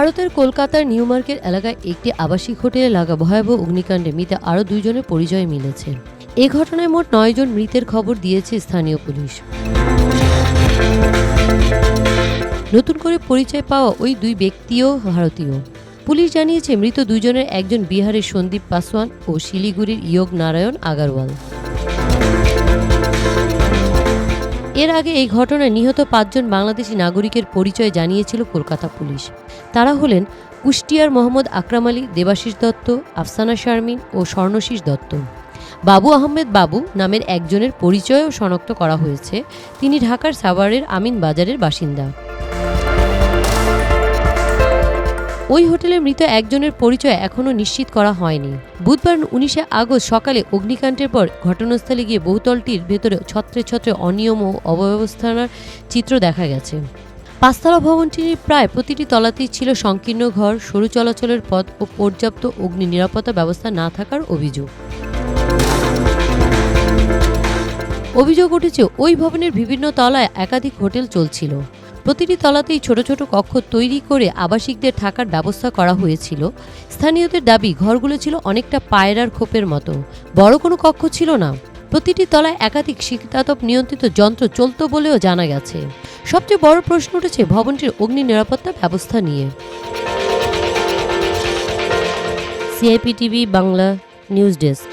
ভারতের কলকাতার new market এলাকায় একটি আবাসিক হোটেলে লাগা ভয়াবহ অগ্নিকাণ্ডে মৃতে আরও 2 জনের পরিচয় মিলেছে। এ ঘটনায় মোট 9 জন মৃতের খবর দিয়েছে স্থানীয় পুলিশ। নতুন করে পরিচয় পাওয়া ওই 2 ব্যক্তিও ভারতীয়। পুলিশ জানিয়েছে মৃত 2 জনের একজন বিহারের সন্দীপ পাসওয়ান ও শিলিগুড়ির ইয়োগ নারায়ণ আগারওয়াল। এর আগে এই ঘটনায় নিহত 5 জন বাংলাদেশি নাগরিকের পরিচয় জানিয়েছিল কলকাতা পুলিশ। তারা হলেন কুষ্টিয়ার মোহাম্মদ আকরাম আলী, দেবাশিস দত্ত, আফসানা শারমিন ও স্বর্ণশীষ দত্ত। বাবু আহমেদ বাবু নামের একজনের পরিচয়ও শনাক্ত করা হয়েছে। তিনি ঢাকার সাভারের আমিন বাজারের বাসিন্দা। ওই হোটেলে মৃত একজনের পরিচয় এখনও নিশ্চিত করা হয়নি। বুধবার 19 আগস্ট সকালে অগ্নিকাণ্ডের পর ঘটনাস্থলে গিয়ে বহুতলটির ভেতরে ছত্রে ছত্রে অনিয়ম ও অব্যবস্থার চিত্র দেখা গেছে। 5তলা ভবনটির প্রায় প্রতিটি তলাতেই ছিল সংকীর্ণ ঘর, সরু চলাচলের পথ ও পর্যাপ্ত অগ্নি নিরাপত্তা ব্যবস্থা না থাকার অভিযোগ উঠেছে ওই ভবনের বিভিন্ন তলায় একাধিক হোটেল চলছিল। প্রতিটি তলাতেই ছোট ছোট কক্ষ তৈরি করে আবাসিকদের থাকার ব্যবস্থা করা হয়েছিল। স্থানীয়দের দাবি ঘরগুলো ছিল অনেকটা পায়রার খোপের মতো, বড় কোনো কক্ষ ছিল না। প্রতিটি তলায় একাধিক শীতাতপ নিয়ন্ত্রিত যন্ত্র চলত বলেও জানা গেছে। সবচেয়ে বড় প্রশ্ন উঠেছে ভবনটির অগ্নি নিরাপত্তা ব্যবস্থা নিয়ে। CIP TV Bangla news desk.